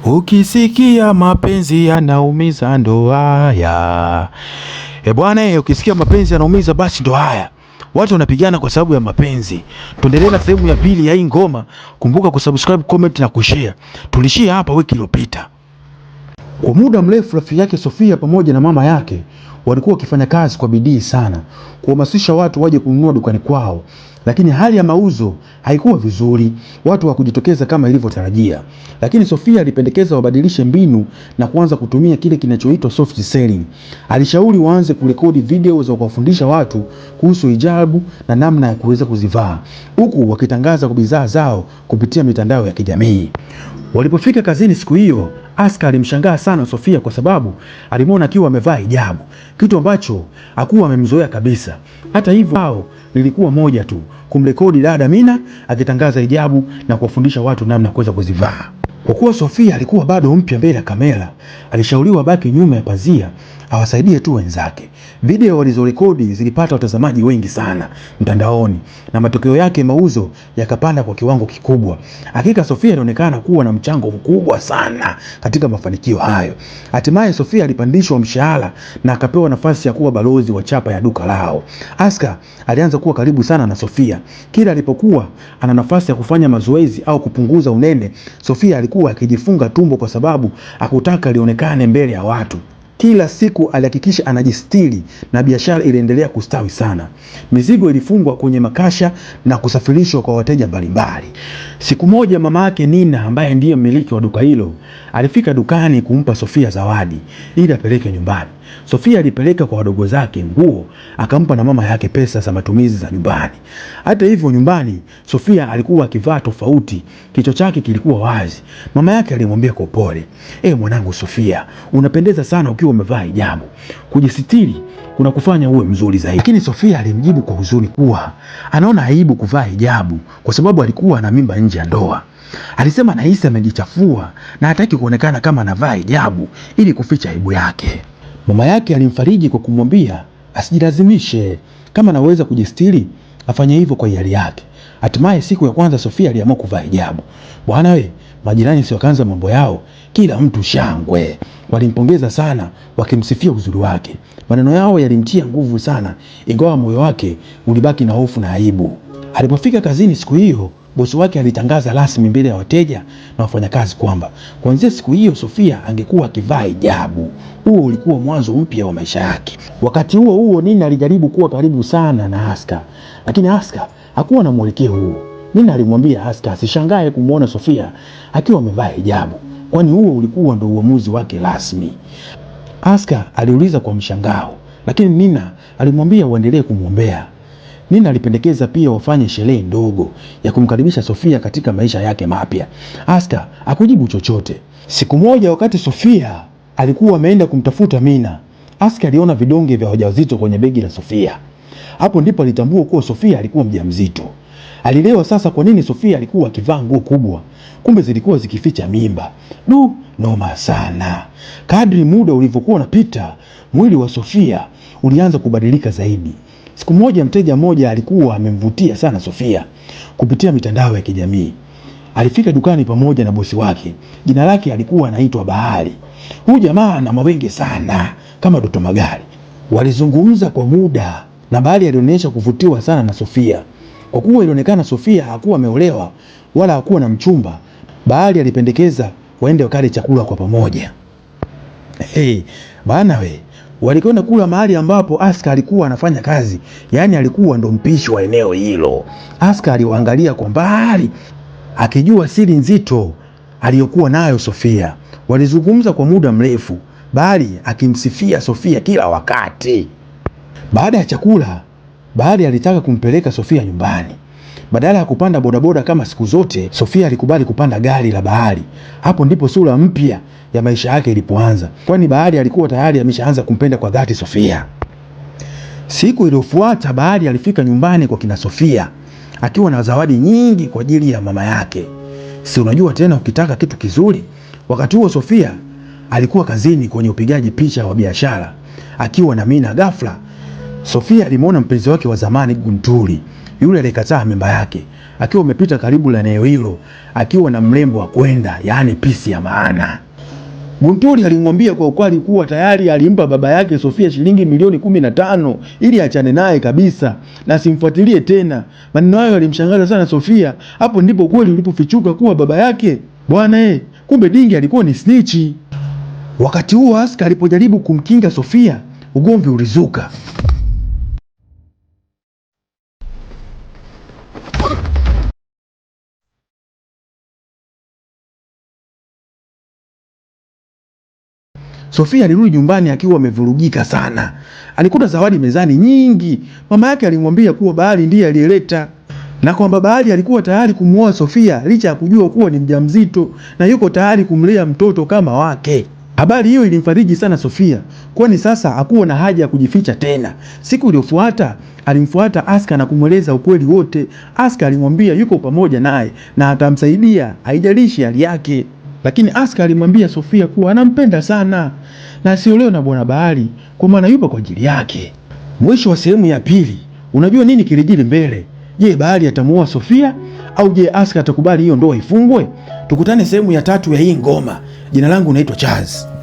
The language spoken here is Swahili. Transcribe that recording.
Ukisikia mapenzi yanaumiza ndo haya. Bwana, ukisikia mapenzi yanaumiza basi ndo haya. Watu wanapigana kwa sababu ya mapenzi. Tuendelee na sehemu ya pili ya hii ngoma. Kumbuka kusubscribe, comment na kushare. Tulishia hapa wiki iliyopita. Kwa muda mrefu rafiki yake Sofia pamoja na mama yake walikuwa wakifanya kazi kwa bidii sana kuhamasisha watu waje kununua dukani kwao, lakini hali ya mauzo haikuwa vizuri, watu hawakujitokeza kama ilivyotarajia. Lakini Sofia alipendekeza wabadilishe mbinu na kuanza kutumia kile kinachoitwa soft selling. Alishauri waanze kurekodi video za kuwafundisha watu kuhusu hijabu na namna ya kuweza kuzivaa, huku wakitangaza bidhaa zao kupitia mitandao ya kijamii. Walipofika kazini siku hiyo, Aska alimshangaa sana Sofia kwa sababu alimwona akiwa amevaa hijabu, kitu ambacho hakuwa amemzoea kabisa. Hata hivyo hao lilikuwa moja tu, kumrekodi dada Mina akitangaza hijabu na kuwafundisha watu namna kuweza kuzivaa. Kwa kuwa Sofia alikuwa bado mpya mbele ya kamera, alishauriwa baki nyuma ya pazia awasaidie tu wenzake. Video walizorekodi zilipata watazamaji wengi sana mtandaoni na matokeo yake mauzo yakapanda kwa kiwango kikubwa. Hakika Sofia alionekana kuwa na mchango mkubwa sana katika mafanikio hayo. Hatimaye Sofia alipandishwa mshahara na akapewa nafasi ya kuwa balozi wa chapa ya duka lao. Aska alianza kuwa karibu sana na Sofia. Kila alipokuwa ana nafasi ya kufanya mazoezi au kupunguza unene, Sofia alikuwa akijifunga tumbo kwa sababu hakutaka lionekane mbele ya watu. Kila siku alihakikisha anajistiri na biashara iliendelea kustawi sana. Mizigo ilifungwa kwenye makasha na kusafirishwa kwa wateja mbalimbali. Siku moja mama yake Nina, ambaye ndiye mmiliki wa duka hilo, alifika dukani kumpa Sofia zawadi ili apeleke nyumbani. Sofia alipeleka kwa wadogo zake nguo, akampa na mama yake pesa za matumizi za nyumbani. Hata hivyo nyumbani Sofia alikuwa akivaa tofauti, kichwa chake kilikuwa wazi. Mama yake alimwambia kwa upole, mwanangu Sofia, unapendeza sana ukiwa umevaa hijabu. Kujisitiri kuna kufanya uwe mzuri zaidi. Lakini Sofia alimjibu kwa huzuni kuwa anaona aibu kuvaa hijabu kwa sababu alikuwa na mimba nje ya ndoa. Alisema anahisi amejichafua na hataki kuonekana kama anavaa hijabu ili kuficha aibu yake. Mama yake alimfariji kwa kumwambia asijilazimishe, kama anaweza kujistiri afanye hivyo kwa hiari yake. Hatimaye siku ya kwanza Sofia aliamua kuvaa hijabu. Bwana majirani si wakaanza mambo yao, kila mtu shangwe. Walimpongeza sana wakimsifia uzuri wake. Maneno yao yalimtia nguvu sana, ingawa moyo wake ulibaki na hofu na aibu. Alipofika kazini siku hiyo, bosi wake alitangaza rasmi mbele ya wateja na wafanyakazi kwamba kuanzia siku hiyo Sofia angekuwa akivaa hijabu. Huo ulikuwa mwanzo mpya wa maisha yake. Wakati huo Nina alijaribu kuwa karibu sana na Aska, lakini Aska hakuwa na mwelekeo huo. Nina alimwambia Aska asishangae kumwona Sofia akiwa amevaa hijabu, kwani huo ulikuwa ndo uamuzi wake rasmi. Aska aliuliza kwa mshangao, lakini Nina alimwambia waendelee kumwombea. Nina alipendekeza pia wafanye sherehe ndogo ya kumkaribisha Sofia katika maisha yake mapya. Aska hakujibu chochote. Siku moja wakati Sofia alikuwa ameenda kumtafuta Mina, Aska aliona vidonge vya wajawazito kwenye begi la Sofia. Hapo ndipo alitambua kuwa Sofia alikuwa mjamzito. Alielewa sasa kwa nini Sofia alikuwa akivaa nguo kubwa. Kumbe zilikuwa zikificha mimba. Noma sana. Kadri muda ulivyokuwa unapita, mwili wa Sofia ulianza kubadilika zaidi. Siku moja mteja mmoja alikuwa amemvutia sana Sofia kupitia mitandao ya kijamii. Alifika dukani pamoja na bosi wake. Jina lake alikuwa anaitwa Bahari. Huyu jamaa ana mawenge sana kama Doto Magari. Walizungumza kwa muda na Bahari alionyesha kuvutiwa sana na Sofia. Kwa kuwa ilionekana Sofia hakuwa ameolewa wala hakuwa na mchumba, Bahari alipendekeza waende wakale chakula kwa pamoja. Bana walikwenda kula mahali ambapo Aska alikuwa anafanya kazi, yaani alikuwa ndo mpishi wa eneo hilo. Aska aliwaangalia kwa mbali akijua siri nzito aliyokuwa nayo Sofia. Walizungumza kwa muda mrefu, Bahari akimsifia Sofia kila wakati. Baada ya chakula, Bahari alitaka kumpeleka Sofia nyumbani. Badala ya kupanda bodaboda kama siku zote, Sofia alikubali kupanda gari la Bahari. Hapo ndipo sura mpya ya maisha yake ilipoanza, kwani Bahari alikuwa tayari ameshaanza kumpenda kwa dhati Sofia. Siku iliyofuata Bahari alifika nyumbani kwa kina Sofia akiwa na zawadi nyingi kwa ajili ya mama yake. Si unajua tena ukitaka kitu kizuri. Wakati huo Sofia alikuwa kazini kwenye upigaji picha wa biashara akiwa na Mina. Ghafla Sofia alimwona mpenzi wake wa zamani Guntuli. yule alikataa mimba yake akiwa umepita karibu na eneo hilo, akiwa na mrembo wa kwenda, yaani pisi ya maana. Guntuli alimwambia kwa ukweli kuwa tayari alimpa baba yake Sofia shilingi milioni 15 ili achane naye kabisa na simfuatilie tena. Maneno hayo yalimshangaza sana Sofia. Hapo ndipo kweli ulipofichuka kuwa baba yake bwana kumbe Dingi alikuwa ni snitchi. Wakati huo Aska alipojaribu kumkinga Sofia, ugomvi ulizuka. Sofia alirudi nyumbani akiwa amevurugika sana. Alikuta zawadi mezani nyingi. Mama yake alimwambia kuwa Bahari ndiye aliyeleta na kwamba Bahari alikuwa tayari kumuoa Sofia licha ya kujua kuwa ni mjamzito na yuko tayari kumlea mtoto kama wake. Habari hiyo ilimfariji sana Sofia, kwani sasa hakuwa na haja ya kujificha tena. Siku iliyofuata alimfuata Aska na kumweleza ukweli wote. Aska alimwambia yuko pamoja naye na atamsaidia haijalishi hali yake. Lakini Aska alimwambia Sofia kuwa anampenda sana na asiolewe na bwana Bahari kwa maana yupo kwa ajili yake. Mwisho wa sehemu ya pili, unajua nini kilijiri mbele? Je, Bahari atamuoa Sofia au je Aska atakubali hiyo ndoa ifungwe? Tukutane sehemu ya 3 ya hii ngoma. Jina langu naitwa Chaz.